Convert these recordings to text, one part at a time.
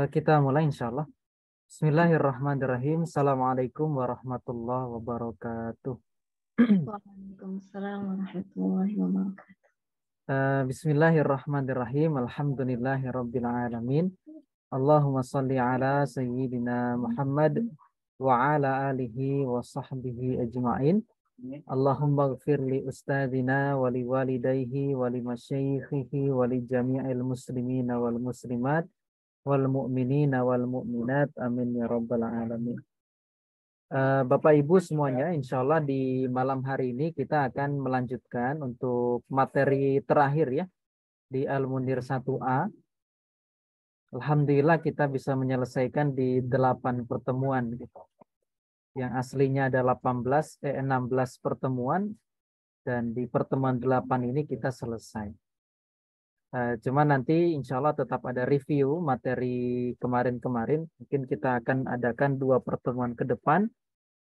Kita mulai insya Allah. Bismillahirrahmanirrahim. Assalamualaikum warahmatullahi wabarakatuh. Waalaikumsalam warahmatullahi wabarakatuh. Bismillahirrahmanirrahim. Alhamdulillahirabbil alamin. Allahumma salli ala sayyidina Muhammad wa ala alihi wa sahbihi ajma'in. Allahumma ighfir li ustadzina wa li walidayhi wa li masyaikhihi wa li jami'il muslimina wal muslimat wal mu'minina wal mu'minat. Amin ya rabbal alamin. Bapak Ibu semuanya, insya Allah di malam hari ini kita akan melanjutkan untuk materi terakhir ya di Al-Munir 1A. Alhamdulillah kita bisa menyelesaikan di 8 pertemuan gitu. Yang aslinya ada 16 pertemuan dan di pertemuan 8 ini kita selesai. Cuma nanti insya Allah tetap ada review materi kemarin-kemarin. Mungkin kita akan adakan 2 pertemuan ke depan.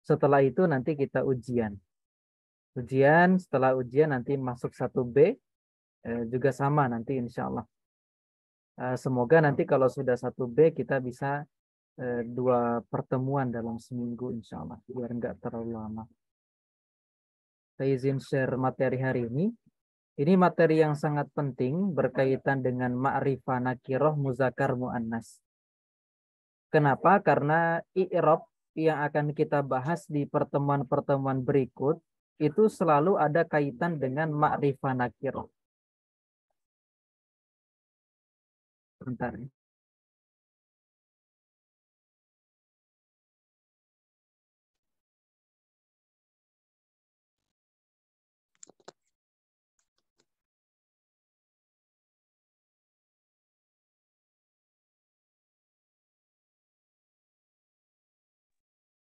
Setelah itu nanti kita ujian. Setelah ujian nanti masuk 1B juga sama nanti insya Allah. Semoga nanti kalau sudah 1B kita bisa 2 pertemuan dalam seminggu insya Allah. Biar nggak terlalu lama. Saya izin share materi hari ini. Ini materi yang sangat penting berkaitan dengan ma'rifah nakiroh muzakkar mu'annas. Kenapa? Karena i'rab yang akan kita bahas di pertemuan-pertemuan berikut itu selalu ada kaitan dengan ma'rifah nakiroh. Bentar.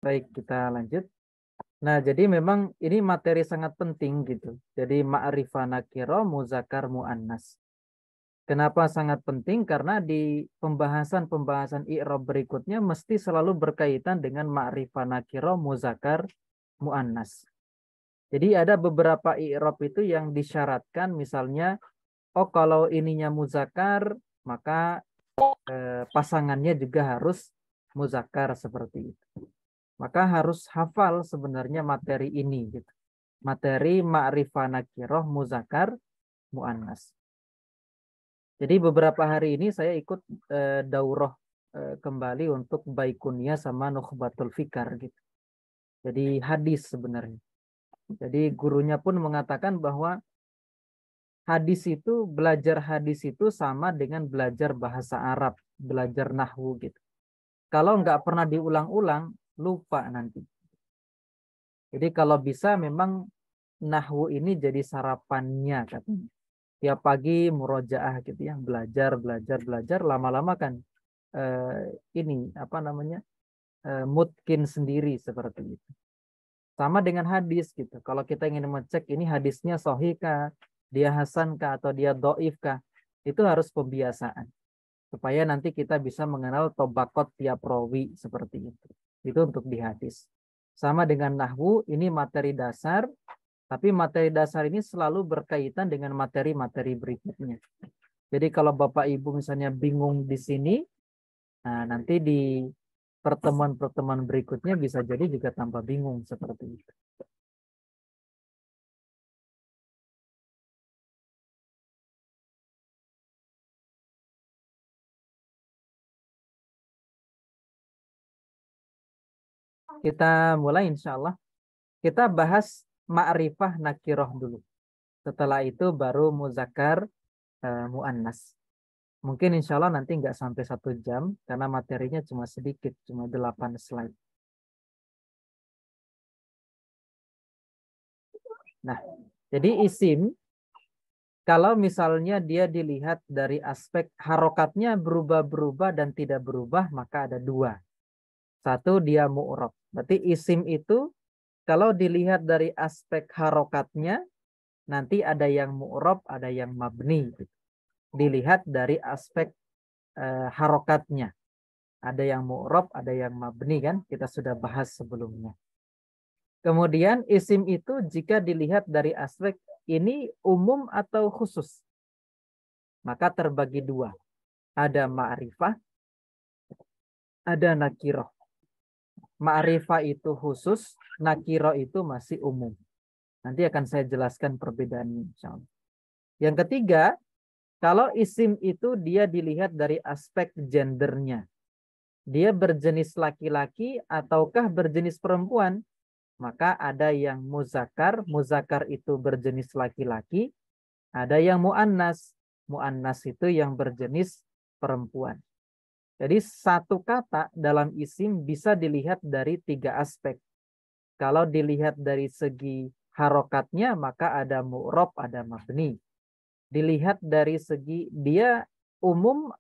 Baik, kita lanjut. Nah, jadi memang ini materi sangat penting gitu. Jadi ma'rifah nakiroh muzakkar mu'annas. Kenapa sangat penting? Karena di pembahasan-pembahasan i'rab berikutnya mesti selalu berkaitan dengan ma'rifah nakiro muzakkar mu'annas. Jadi ada beberapa i'rab itu yang disyaratkan, misalnya, oh kalau ininya muzakkar, maka pasangannya juga harus muzakkar seperti itu. Maka harus hafal sebenarnya materi ini gitu. Materi ma'rifah nakiroh muzakkar mu'annas. Jadi beberapa hari ini saya ikut daurah kembali untuk Baikunia sama Nukhbatul Fikar gitu. Jadi hadis sebenarnya. Jadi gurunya pun mengatakan bahwa belajar hadis itu sama dengan belajar bahasa Arab, belajar nahwu gitu. Kalau nggak pernah diulang-ulang, lupa nanti. Jadi kalau bisa memang nahwu ini jadi sarapannya katanya. Tiap pagi murojaah gitu ya, belajar, lama-lama kan ini apa namanya mungkin sendiri seperti itu. Sama dengan hadis gitu. Kalau kita ingin mengecek ini hadisnya sahih kah, dia hasan kah atau dia dhaif kah, itu harus pembiasaan supaya nanti kita bisa mengenal tobakot tiap rawi seperti itu. Itu untuk di hadis. Sama dengan nahwu, ini materi dasar, tapi materi dasar ini selalu berkaitan dengan materi-materi berikutnya. Jadi kalau Bapak Ibu misalnya bingung di sini, nah nanti di pertemuan-pertemuan berikutnya bisa jadi juga tambah bingung seperti itu. Kita mulai insya Allah. Kita bahas ma'rifah nakiroh dulu. Setelah itu baru muzakkar mu'annas. Mungkin insya Allah nanti nggak sampai 1 jam karena materinya cuma sedikit, cuma 8 slide. Nah, jadi isim kalau misalnya dia dilihat dari aspek harokatnya berubah-berubah dan tidak berubah, maka ada 2. Satu, dia mu'rab. Berarti isim itu kalau dilihat dari aspek harokatnya, nanti ada yang mu'rab, ada yang mabni. Dilihat dari aspek harokatnya. Ada yang mu'rab, ada yang mabni kan? Kita sudah bahas sebelumnya. Kemudian isim itu jika dilihat dari aspek ini umum atau khusus, maka terbagi 2. Ada ma'rifah, ada nakiroh. Ma'rifah itu khusus, nakiroh itu masih umum. Nanti akan saya jelaskan perbedaannya, insyaallah. Yang ketiga, kalau isim itu dia dilihat dari aspek gendernya. Dia berjenis laki-laki ataukah berjenis perempuan? Maka ada yang muzakkar, muzakkar itu berjenis laki-laki. Ada yang mu'annas, mu'annas itu yang berjenis perempuan. Jadi satu kata dalam isim bisa dilihat dari tiga aspek. Kalau dilihat dari segi harokatnya, maka ada mu'rob, ada mabni. Dilihat dari segi dia umum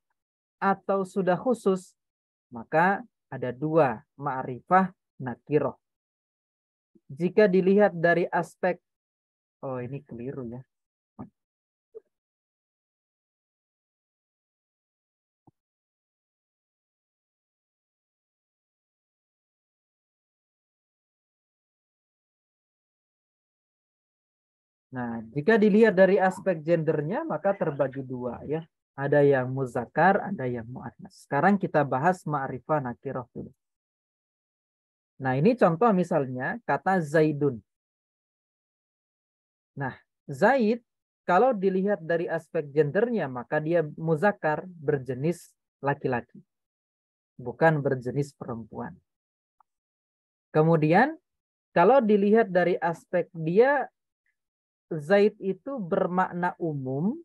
atau sudah khusus, maka ada dua, ma'rifah, nakiroh. Jika dilihat dari aspek, oh ini keliru ya. Nah, jika dilihat dari aspek gendernya, maka terbagi dua ya. Ada yang muzakkar, ada yang mu'annas. Sekarang kita bahas ma'rifah nakiroh dulu. Nah, ini contoh misalnya kata Zaidun. Nah, Zaid kalau dilihat dari aspek gendernya, maka dia muzakkar, berjenis laki-laki, bukan berjenis perempuan. Kemudian kalau dilihat dari aspek dia, Zaid itu bermakna umum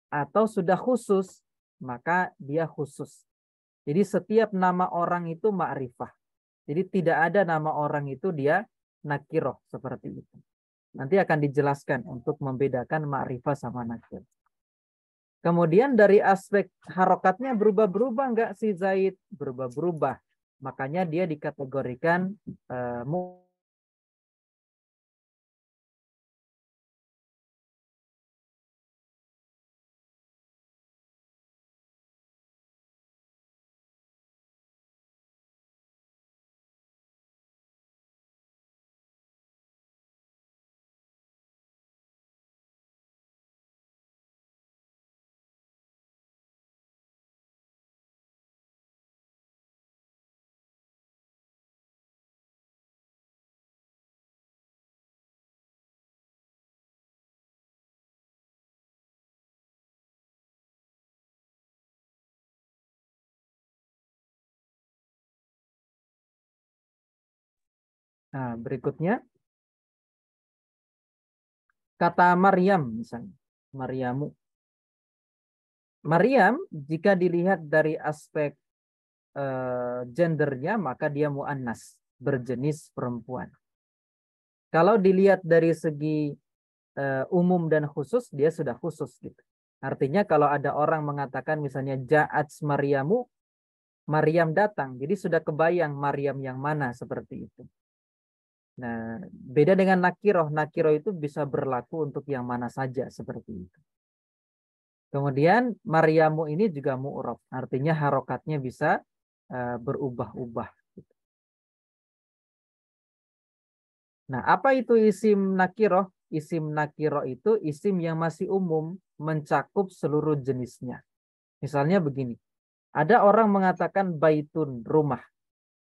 atau sudah khusus, maka dia khusus. Jadi setiap nama orang itu ma'rifah. Jadi tidak ada nama orang itu dia nakiroh seperti itu. Nanti akan dijelaskan untuk membedakan ma'rifah sama nakir. Kemudian dari aspek harokatnya berubah-berubah enggak si Zaid? Berubah-berubah. Makanya dia dikategorikan nah, berikutnya kata Maryam misalnya. Maryamu. Maryam jika dilihat dari aspek gendernya maka dia mu'annas, berjenis perempuan. Kalau dilihat dari segi umum dan khusus, dia sudah khusus gitu. Artinya kalau ada orang mengatakan misalnya ja'at Maryamu, Maryam datang. Jadi sudah kebayang Maryam yang mana seperti itu. Nah, beda dengan nakiroh. Nakiroh itu bisa berlaku untuk yang mana saja seperti itu. Kemudian Maryamu ini juga mu'rob. Artinya harokatnya bisa berubah-ubah. Nah, apa itu isim nakiroh? Isim nakiroh itu isim yang masih umum, mencakup seluruh jenisnya. Misalnya begini, ada orang mengatakan baitun, rumah.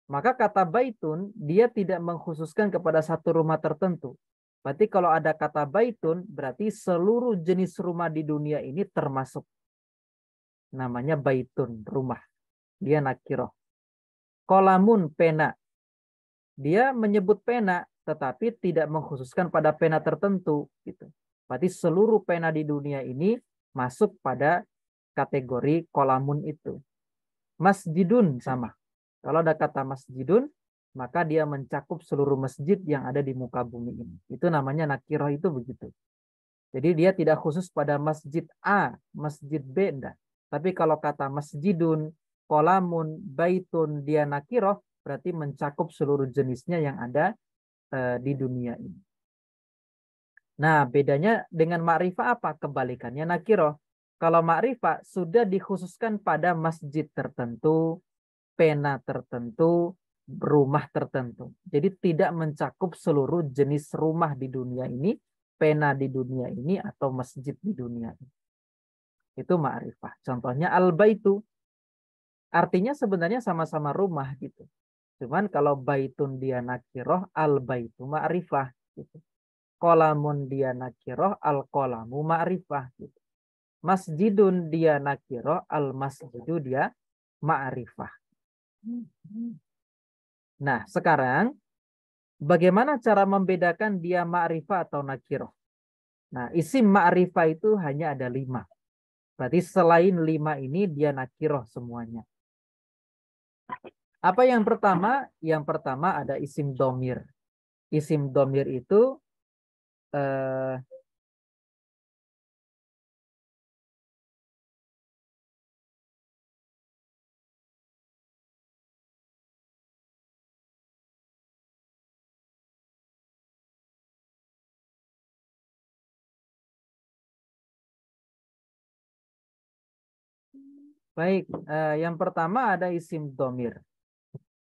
Maka kata baitun, dia tidak mengkhususkan kepada satu rumah tertentu. Berarti kalau ada kata baitun, berarti seluruh jenis rumah di dunia ini termasuk. Namanya baitun, rumah. Dia nakiroh. Kolamun, pena. Dia menyebut pena, tetapi tidak mengkhususkan pada pena tertentu. Gitu. Berarti seluruh pena di dunia ini masuk pada kategori kolamun itu. Masjidun sama. Kalau ada kata masjidun, maka dia mencakup seluruh masjid yang ada di muka bumi ini. Itu namanya nakiroh itu begitu. Jadi dia tidak khusus pada masjid A, masjid B, enggak. Tapi kalau kata masjidun, kolamun, baitun, dia nakiroh, berarti mencakup seluruh jenisnya yang ada di dunia ini. Nah, bedanya dengan ma'rifah apa? Kebalikannya nakiroh. Kalau ma'rifah sudah dikhususkan pada masjid tertentu, pena tertentu, rumah tertentu. Jadi tidak mencakup seluruh jenis rumah di dunia ini, pena di dunia ini, atau masjid di dunia ini. Itu ma'rifah. Contohnya al-baitu. artinya sebenarnya sama-sama rumah gitu. Cuman kalau baitun dia nakiroh, al baitu ma'rifah gitu. Qolamun dia nakiroh, al qolamu ma'rifah gitu. Masjidun dia nakiroh, al masjidu dia ma'rifah. Nah, sekarang bagaimana cara membedakan dia ma'rifah atau nakiroh? Nah, isim ma'rifah itu hanya ada 5. Berarti selain 5 ini dia nakiroh semuanya. Apa yang pertama? Yang pertama ada isim domir. Isim domir itu baik. Yang pertama ada isim domir.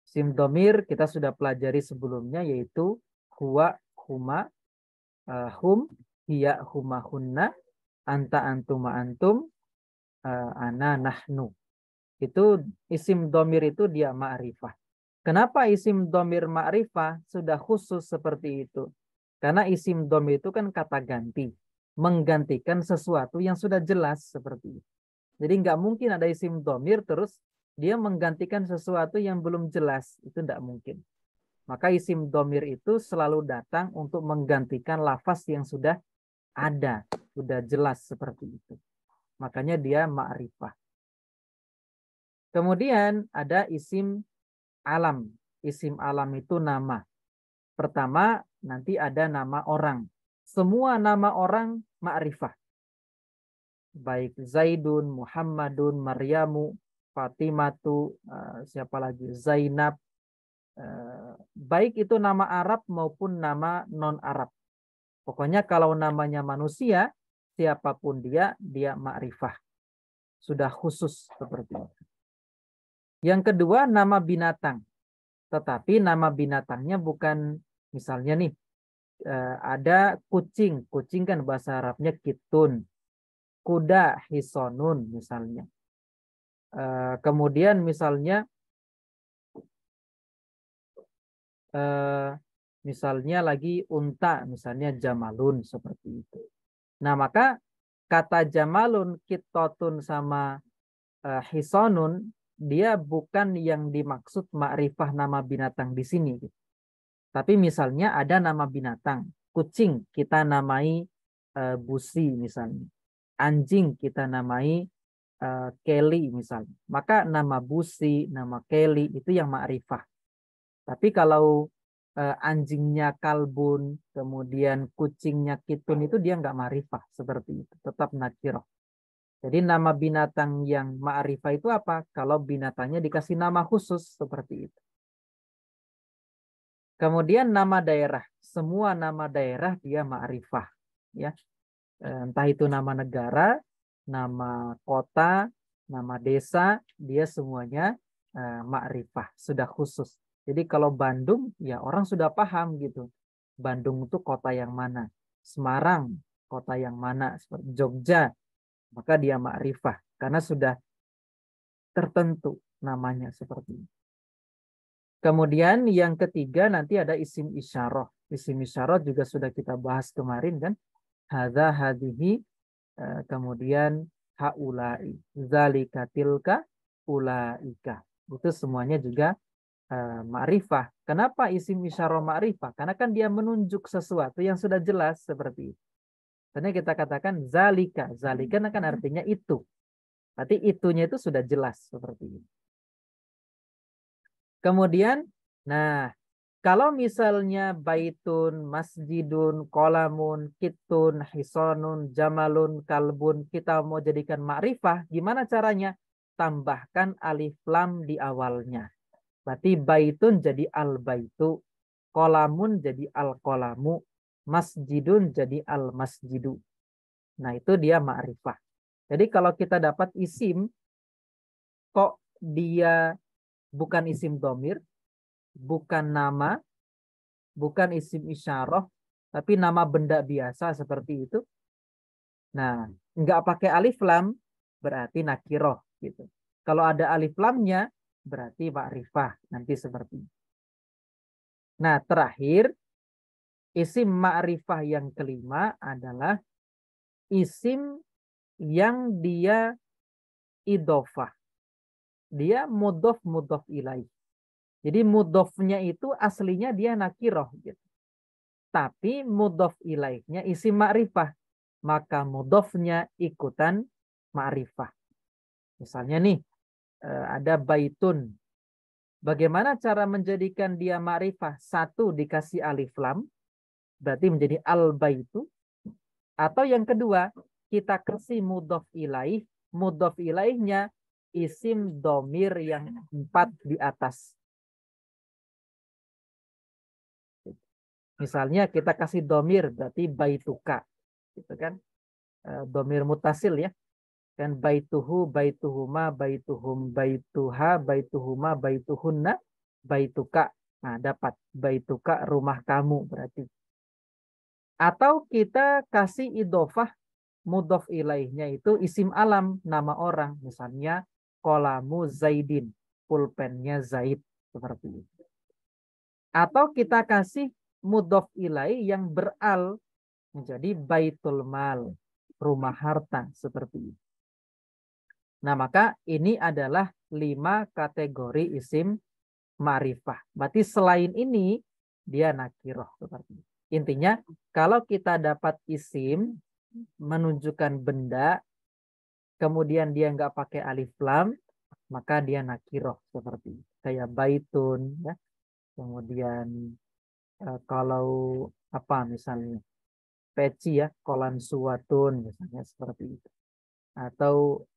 Isim domir kita sudah pelajari sebelumnya yaitu huwa, huma, hum, hiya, huma, hunna, anta, antuma, antum, ana, nahnu. Itu isim domir itu dia ma'rifah. Kenapa isim domir ma'rifah sudah khusus seperti itu? Karena isim domir itu kan kata ganti. Menggantikan sesuatu yang sudah jelas seperti itu. Jadi nggak mungkin ada isim domir terus dia menggantikan sesuatu yang belum jelas. Itu nggak mungkin. Maka isim domir itu selalu datang untuk menggantikan lafaz yang sudah ada. Sudah jelas seperti itu. Makanya dia ma'rifah. Kemudian ada isim alam. Isim alam itu nama. Pertama nanti ada nama orang. Semua nama orang ma'rifah. Baik Zaidun, Muhammadun, Maryamu, Fatimatu, siapa lagi? Zainab. Baik itu nama Arab maupun nama non-Arab. Pokoknya kalau namanya manusia, siapapun dia ma'rifah. Sudah khusus seperti itu. Yang kedua nama binatang. Tetapi nama binatangnya bukan misalnya nih ada kucing. Kucing kan bahasa Arabnya kitun. Kuda hisonun misalnya. Kemudian misalnya lagi unta misalnya jamalun seperti itu. Nah maka kata jamalun, kitotun sama hisonun dia bukan yang dimaksud ma'rifah nama binatang di sini. Tapi misalnya ada nama binatang, kucing kita namai busi misalnya, anjing kita namai Kelly misalnya. Maka nama busi, nama Kelly itu yang ma'rifah. Tapi kalau anjingnya kalbun, kemudian kucingnya kitun itu dia nggak ma'rifah seperti itu, tetap nakiroh. Jadi nama binatang yang ma'rifah itu apa? Kalau binatangnya dikasih nama khusus seperti itu. Kemudian nama daerah, semua nama daerah dia ma'rifah, ya. Entah itu nama negara, nama kota, nama desa, dia semuanya ma'rifah, sudah khusus. Jadi kalau Bandung, ya orang sudah paham gitu. Bandung itu kota yang mana? Semarang, kota yang mana? Seperti Jogja, maka dia ma'rifah. Karena sudah tertentu namanya seperti itu. Kemudian yang ketiga nanti ada isim isyarah. Isim isyarah juga sudah kita bahas kemarin kan. Hadza hadihi, kemudian haulai, zalika tilka, ulaika. Itu semuanya juga ma'rifah. Kenapa isim isyarah ma'rifah? Karena kan dia menunjuk sesuatu yang sudah jelas seperti itu. Karena kita katakan zalika. Zalika kan artinya itu. Berarti itunya itu sudah jelas seperti itu. Kemudian, nah, kalau misalnya baitun, masjidun, kolamun, kitun, hisonun, jamalun, kalbun, kita mau jadikan ma'rifah, gimana caranya? Tambahkan alif lam di awalnya. Berarti baitun jadi al-baitu, kolamun jadi al-kolamu, masjidun jadi al-masjidu. Nah, itu dia ma'rifah. Jadi kalau kita dapat isim, kok dia bukan isim domir, bukan nama, bukan isim isyarah, tapi nama benda biasa seperti itu. Nah, nggak pakai alif lam, berarti nakiroh gitu. Kalau ada alif lamnya berarti ma'rifah. Nanti seperti itu. Nah, terakhir isim ma'rifah yang kelima adalah isim yang dia idhofah. Dia mudhof ilaih. Jadi mudhofnya itu aslinya dia nakiroh gitu. Tapi mudhof ilaihnya isim ma'rifah. Maka mudhofnya ikutan ma'rifah. Misalnya nih ada baitun. Bagaimana cara menjadikan dia ma'rifah? Satu dikasih alif lam. Berarti menjadi al-baitu. Atau yang kedua, kita kasih mudhof ilaih. Mudhof ilaihnya isim domir yang 4 di atas. Misalnya kita kasih domir berarti baituka. Gitu kan. Domir mutasil ya. Kan baituhu, baituhuma, baituhum, baituha, baituhuma, baituhunna, baituka. Nah, dapat baituka rumah kamu berarti. Atau kita kasih idhofah mudhof ilaihnya itu isim alam, nama orang. Misalnya kolamu Zaidin, pulpennya Zaid, seperti itu. Atau kita kasih mudhof ilaih yang beral menjadi baitul mal, rumah harta, seperti itu. Nah, maka ini adalah 5 kategori isim ma'rifah. Berarti selain ini dia nakiroh, seperti itu. Intinya kalau kita dapat isim menunjukkan benda, kemudian dia nggak pakai alif lam, maka dia nakiroh, seperti itu. Kayak baitun, ya. Kemudian kalau apa misalnya peci ya, kolan suwatun misalnya seperti itu. Atau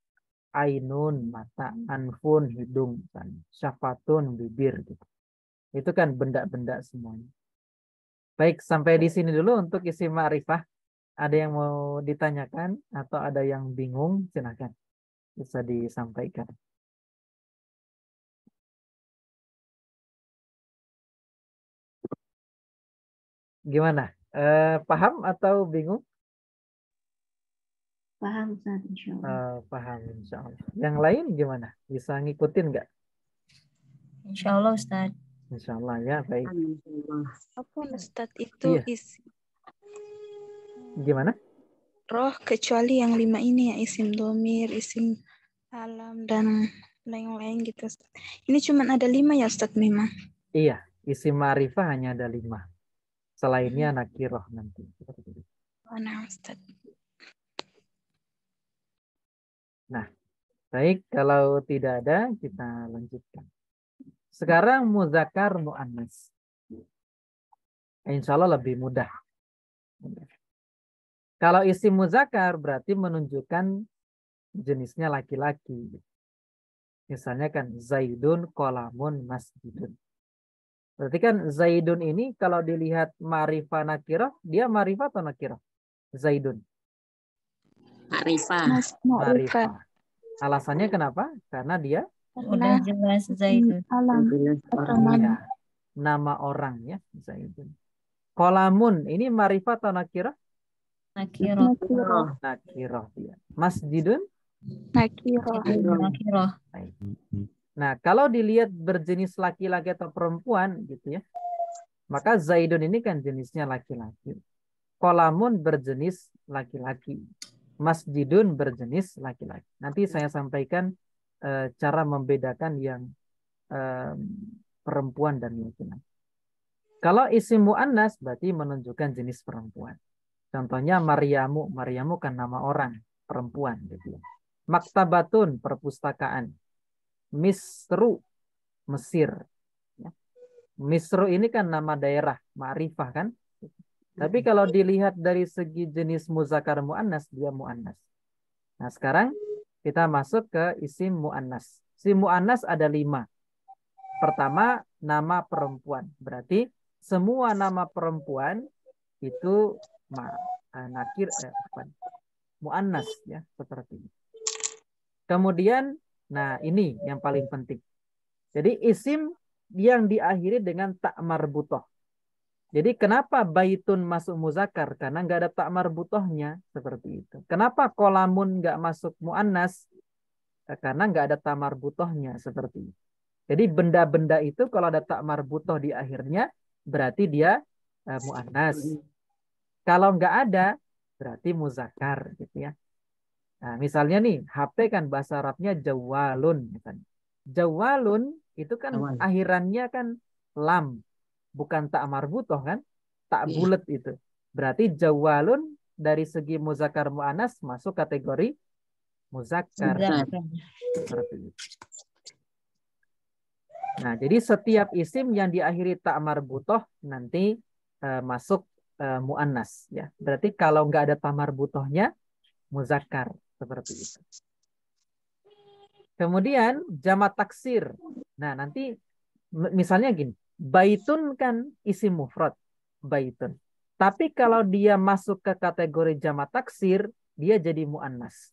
ainun mata, anfun hidung, misalnya. Syafatun bibir gitu. Itu kan benda-benda semuanya. Baik, sampai di sini dulu untuk isim ma'rifah. Ada yang mau ditanyakan atau ada yang bingung? Silakan. Bisa disampaikan. Gimana? Paham atau bingung? Paham Ustaz, insya Allah. Paham insya Allah. Yang lain gimana? Bisa ngikutin nggak? Insya Allah Ustaz. Insya Allah ya, baik. Apa Ustaz itu Iya. Gimana? roh kecuali yang 5 ini ya, isim domir, isim alam, dan lain-lain gitu Ustaz. Ini cuma ada 5 ya Ustaz memang? Iya, isim ma'rifah hanya ada 5. Selainnya nakiroh nanti. Mana Ustaz? Nah, baik. Kalau tidak ada, kita lanjutkan. Sekarang muzakkar mu'annas. Insya Allah lebih mudah. Kalau isim muzakkar berarti menunjukkan jenisnya laki-laki. Misalnya kan Zaidun, kolamun, masjidun. Berarti kan Zaidun ini kalau dilihat ma'rifah nakirah, dia ma'rifah atau nakirah? Zaidun. Ma'rifah. Ma'rifah. Alasannya kenapa? Karena dia Udah jelas Zaidun. Alam. ya, nama orang ya, Zaidun. Kolamun ini ma'rifah atau nakirah? Nakiroh. Nakirah dia. Masjidun? Nakiroh. Nah, kalau dilihat berjenis laki-laki atau perempuan gitu ya, maka Zaidun ini kan jenisnya laki-laki. Kolamun berjenis laki-laki. Masjidun berjenis laki-laki. Nanti saya sampaikan cara membedakan yang perempuan dan laki-laki. Kalau isim mu'annas berarti menunjukkan jenis perempuan. Contohnya Maryamu. Maryamu kan nama orang, perempuan gitu ya. Maktabatun, perpustakaan. Misru, Mesir. Ya. Misru ini kan nama daerah, ma'rifah kan. Tapi kalau dilihat dari segi jenis muzakkar mu'annas, dia mu'annas. Nah sekarang kita masuk ke isim mu'annas. Isim mu'annas ada 5. Pertama, nama perempuan. Berarti semua nama perempuan itu nakir mu'annas ya, seperti ini. Kemudian, nah ini yang paling penting. Jadi isim yang diakhiri dengan tak marbutoh. Jadi kenapa baitun masuk muzakkar? Karena nggak ada tak marbutohnya, seperti itu. Kenapa kolamun nggak masuk mu'annas? karena nggak ada ta marbutohnya seperti itu. Jadi benda-benda itu kalau ada ta marbutoh di akhirnya berarti dia muannas. Kalau nggak ada berarti muzakkar gitu ya. Nah, misalnya nih HP kan bahasa Arabnya jawalun misalnya. Jawalun itu kan akhirannya kan lam, bukan ta marbutoh kan? Tak bulat itu. Berarti jawalun dari segi muzakkar muannas masuk kategori muzakkar. Seperti itu. Nah, jadi setiap isim yang diakhiri ta marbutoh nanti masuk muannas ya. Berarti kalau nggak ada ta marbutohnya muzakkar seperti itu. Kemudian jamak taksir. Nah, nanti misalnya gini, baitun kan isim mufrad, baitun. Tapi kalau dia masuk ke kategori jamak taksir, dia jadi muannas.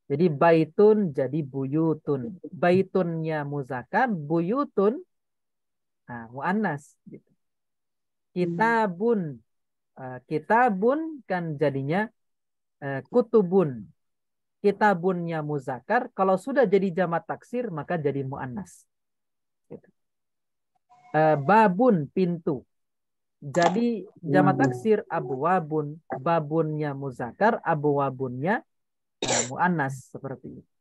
Jadi baitun jadi buyutun. Baitunnya muzakkar, buyutun muannas gitu. Kitabun. Kitabun kan jadinya kutubun. Kitabunnya muzakkar, kalau sudah jadi jamak taksir maka jadi muannas. Gitu. Babun pintu. Jadi jamak taksir abwabun, babunnya muzakkar, abwabunnya muannas seperti itu.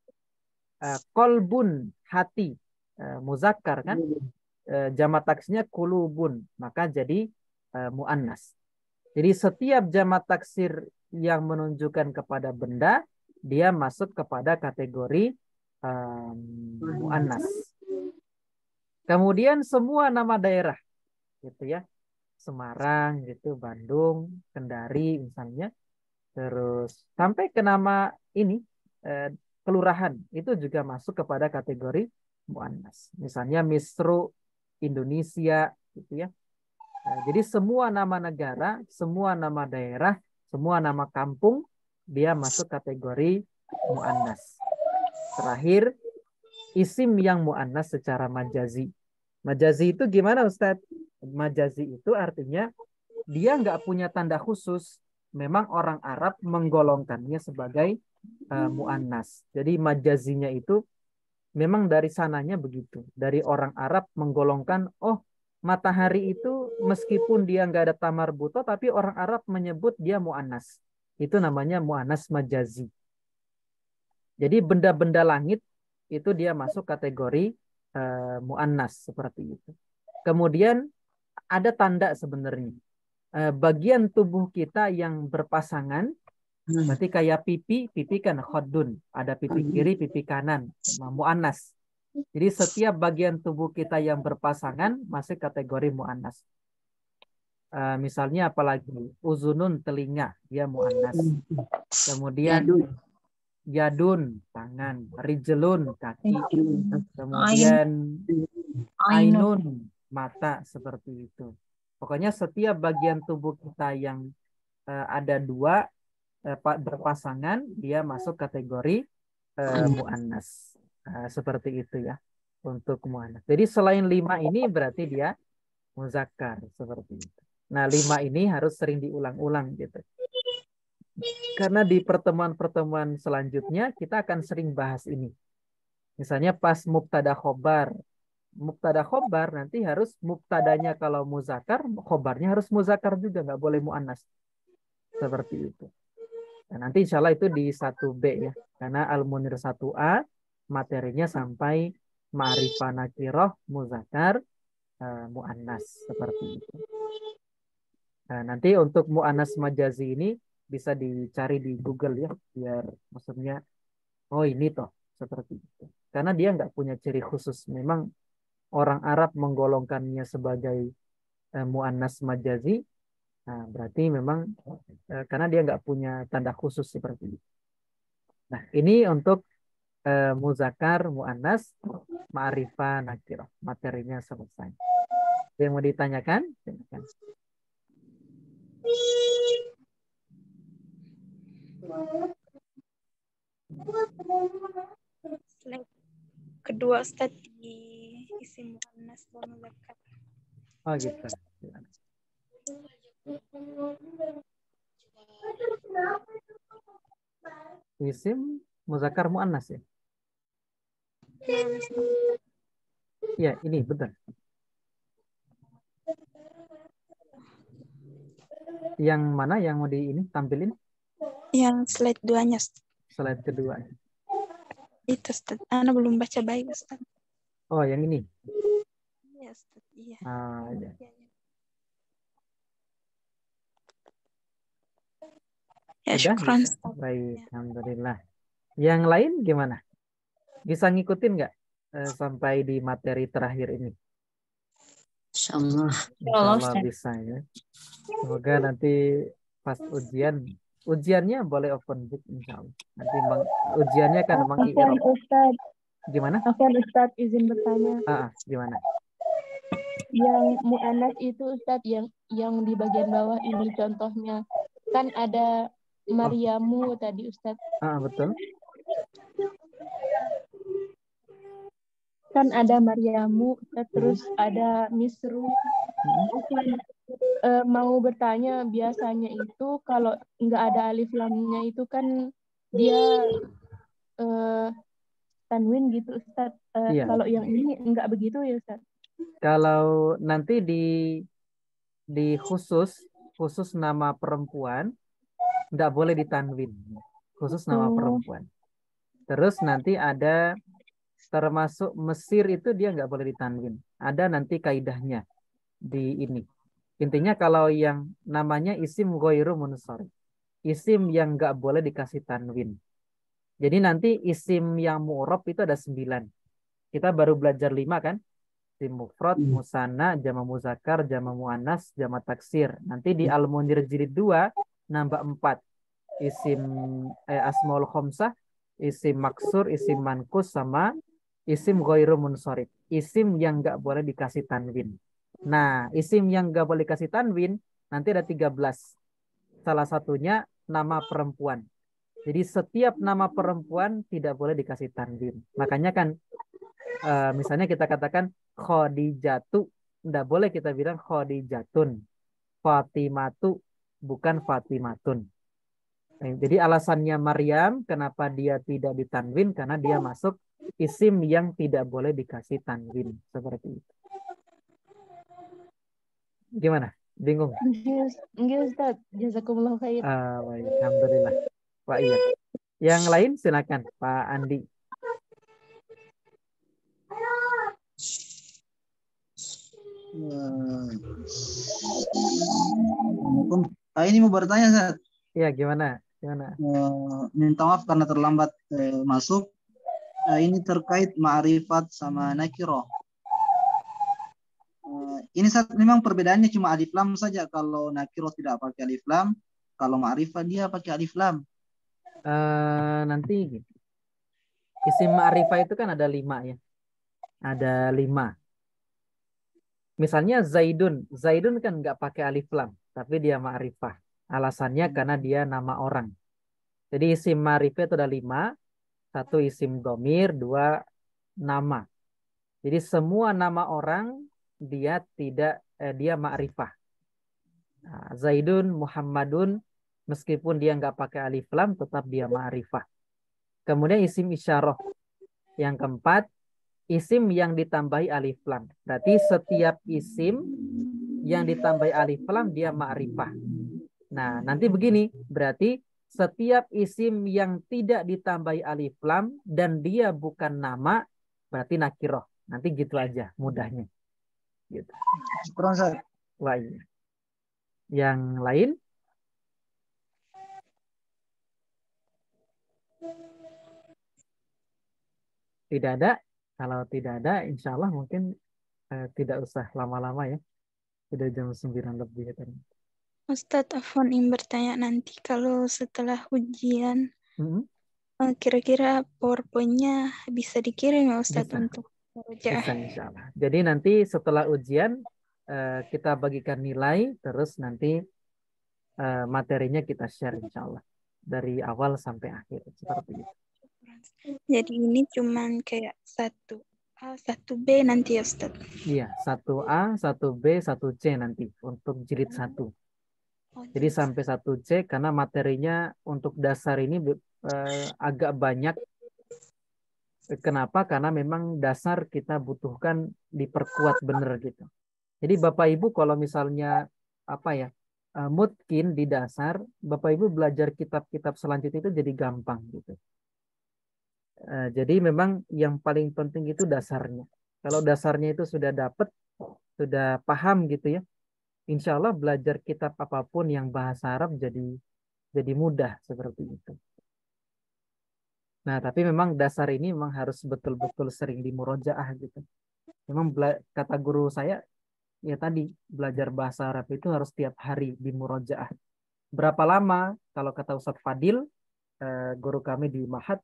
Kolbun hati muzakkar kan, jamak taksirnya kulubun, maka jadi muannas. Jadi setiap jamak taksir yang menunjukkan kepada benda dia masuk kepada kategori muannas. Kemudian semua nama daerah gitu ya. Semarang gitu, Bandung, Kendari misalnya. Terus sampai ke nama ini kelurahan itu juga masuk kepada kategori muannas. Misalnya Misru Indonesia gitu ya. Jadi semua nama negara, semua nama daerah, semua nama kampung dia masuk kategori muannas. Terakhir isim yang muannas secara majazi. Majazi itu gimana Ustadz? Majazi itu artinya dia nggak punya tanda khusus. Memang orang Arab menggolongkannya sebagai muannas. Jadi majazinya itu memang dari sananya begitu. Dari orang Arab menggolongkan, oh matahari itu meskipun dia nggak ada tamar buto, tapi orang Arab menyebut dia muannas. Itu namanya muannas majazi. Jadi benda-benda langit itu dia masuk kategori muannas seperti itu. Kemudian ada tanda sebenarnya. Bagian tubuh kita yang berpasangan, berarti kayak pipi, pipi kan khodun, ada pipi kiri, pipi kanan, muannas. Jadi setiap bagian tubuh kita yang berpasangan masuk kategori muannas. Misalnya apalagi uzunun telinga, dia muannas. Kemudian yadun tangan, rijlun kaki, kemudian ainun mata seperti itu. Pokoknya setiap bagian tubuh kita yang ada dua berpasangan dia masuk kategori muannas. Seperti itu ya untuk muannas. Jadi selain 5 ini berarti dia muzakkar seperti itu. Nah 5 ini harus sering diulang-ulang gitu. Karena di pertemuan-pertemuan selanjutnya kita akan sering bahas ini. Misalnya pas mubtada khobar. Mubtada khobar nanti harus mubtadanya kalau muzakkar, khobarnya harus muzakkar juga, nggak boleh muannas. Seperti itu. Nah, nanti insya Allah itu di 1B ya. Karena Al-Munir 1A materinya sampai ma'rifah nakiroh muzakkar muannas seperti itu. Nah, nanti untuk muannas majazi ini bisa dicari di Google ya, biar maksudnya oh ini toh seperti itu. Karena dia nggak punya ciri khusus. Memang orang Arab menggolongkannya sebagai muannas majazi. Nah, berarti memang karena dia nggak punya tanda khusus seperti itu. Nah, ini untuk muzakkar, muannas, ma'rifah, nakirah. Materinya selesai. Yang mau ditanyakan? Silakan. Kedua Ustaz di isim muannas dan muzakkar. Oh gitu. Isim muzakkar muannas ya. Mana, Ustaz? Ya, ini betul. Yang mana yang mau di ini tampilin? Yang slide 2-nya, Ustaz. Slide kedua. Itu, Ustaz. Ana belum baca baik, Ustaz. Oh, yang ini. Iya, Ustaz. Iya. Ah, ya. Ya, Sudah syukran, bisa. Ustaz. Baik, Ya. alhamdulillah. Yang lain gimana? Bisa ngikutin nggak sampai di materi terakhir ini? Insyaallah. Insya Allah Ustaz. bisa ya. Semoga nanti pas ujiannya boleh open book insya Allah. Nanti ujiannya kan memang Afwan Ustaz, gimana? Ustaz izin bertanya. Gimana? Yang mu'annas itu Ustaz yang di bagian bawah ini contohnya. Kan ada Maryamu tadi Ustaz. Betul. Kan ada Maryamu, Ustaz, terus ada Misru. Mau bertanya, biasanya itu kalau nggak ada alif lamnya itu kan dia tanwin gitu Ustaz. Iya. Kalau yang ini nggak begitu ya Ustaz? Kalau nanti di khusus nama perempuan nggak boleh ditanwin, khusus nama perempuan. Terus nanti ada termasuk Mesir itu dia nggak boleh ditanwin. Ada nanti kaidahnya di ini. Intinya kalau yang namanya isim ghairu munsharif, isim yang nggak boleh dikasih tanwin. Jadi nanti isim yang mu'rab itu ada 9. Kita baru belajar 5 kan? Isim mufrad, musanna, jama muzakkar, jama muannas, jama taksir. Nanti di Al-Munir jilid 2 nambah 4. Isim asmaul khamsah, isim maksur, isim mankus, sama isim ghairu munsharif. Isim yang nggak boleh dikasih tanwin. Nah, isim yang nggak boleh dikasih tanwin nanti ada 13. Salah satunya nama perempuan. Jadi setiap nama perempuan tidak boleh dikasih tanwin. Makanya kan misalnya kita katakan Khadijatu, tidak boleh kita bilang Khadijatun. Fatimatu, bukan Fatimatun. Jadi alasannya Maryam kenapa dia tidak ditanwin karena dia masuk isim yang tidak boleh dikasih tanwin, seperti itu. Gimana? Bingung? Enggak Ustaz, jazakumullah khair. Baik, alhamdulillah. Pak iya. Yang lain silakan Pak Andi. Ini mau bertanya, Ustaz. Iya, gimana? Minta maaf karena terlambat masuk. Ini terkait ma'rifat sama nakiroh. Ini Ustaz, memang perbedaannya cuma alif lam saja. Kalau nakiroh tidak pakai alif lam, kalau ma'rifat dia pakai alif lam. Nanti gitu. Isim ma'rifah itu kan ada 5 ya. Ada 5. Misalnya Zaidun. Zaidun kan nggak pakai alif lam, tapi dia ma'rifah. Alasannya karena dia nama orang. Jadi isim ma'rifah itu ada 5. 1 isim domir, 2 nama. Jadi semua nama orang dia dia ma'rifah. Nah, Zaidun, Muhammadun, meskipun dia nggak pakai alif lam, tetap dia ma'rifah. Kemudian isim isyarah. Yang keempat, isim yang ditambahi alif lam. Berarti setiap isim yang ditambahi alif lam dia ma'rifah. Nah, nanti begini, berarti setiap isim yang tidak ditambahi alif lam dan dia bukan nama, berarti nakiroh. Nanti gitu aja mudahnya. Gitu. Wah, iya. Yang lain? Tidak ada. Kalau tidak ada, insya Allah mungkin tidak usah lama-lama ya. Sudah jam 9 lebih. Ustadz, Afwan ingin bertanya nanti kalau setelah ujian, kira-kira PowerPoint-nya bisa dikirim ya Ustadz untuk Bisa, insya Allah. Jadi nanti setelah ujian kita bagikan nilai, terus nanti materinya kita share insya Allah. Dari awal sampai akhir. Seperti itu. Jadi ini cuman kayak 1A, 1B nanti ya Ustadz? Iya, 1A, 1B, 1C nanti untuk jilid 1. Jadi sampai 1C karena materinya untuk dasar ini agak banyak. Kenapa? Karena memang dasar kita butuhkan diperkuat bener gitu. Jadi Bapak Ibu kalau misalnya apa ya, mungkin di dasar Bapak Ibu belajar kitab-kitab selanjutnya itu jadi gampang gitu. Jadi memang yang paling penting itu dasarnya. Kalau dasarnya itu sudah dapat, sudah paham gitu ya, insya Allah belajar kitab apapun yang bahasa Arab jadi mudah seperti itu. Nah, tapi memang dasar ini memang harus betul-betul sering dimurojaah gitu. Memang kata guru saya, ya tadi belajar bahasa Arab itu harus tiap hari dimurojaah. Berapa lama? Kalau kata Ustadz Fadil, guru kami di Mahat,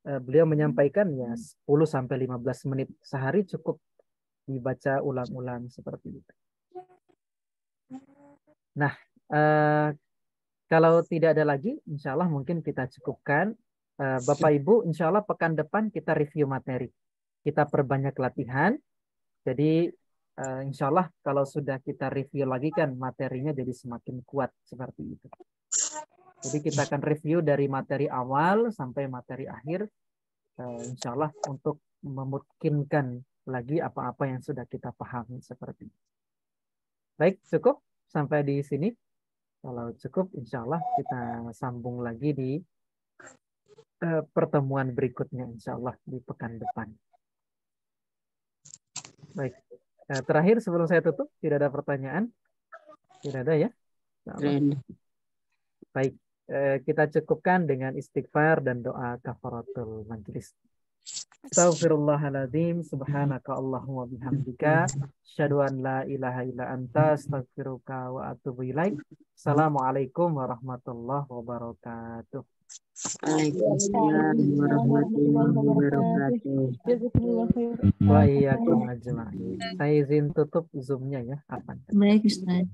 beliau menyampaikan ya 10-15 menit sehari cukup dibaca ulang-ulang seperti itu. Nah, kalau tidak ada lagi, insya Allah mungkin kita cukupkan. Bapak Ibu, insya Allah pekan depan kita review materi. Kita perbanyak latihan. Jadi insya Allah kalau sudah kita review lagi kan materinya jadi semakin kuat seperti itu. Jadi kita akan review dari materi awal sampai materi akhir. Insya Allah untuk memungkinkan lagi apa-apa yang sudah kita pahami seperti itu. Baik, cukup sampai di sini. Kalau cukup, insya Allah kita sambung lagi di pertemuan berikutnya, insya Allah di pekan depan. Baik, terakhir sebelum saya tutup, tidak ada pertanyaan? Tidak ada ya? Baik, kita cukupkan dengan istighfar dan doa kafaratul majlis. Astaghfirullahaladzim, subhanaka Allahumma bihamdika, asyhadu an la ilaha illa anta, astaghfiruka wa atubu ilaik. Assalamualaikum warahmatullahi wabarakatuh. Waalaikumsalam warahmatullahi wabarakatuh. Wa iyyakum ajma'in. Saya izin tutup Zoom-nya ya. Apa? Baik, Ustaz.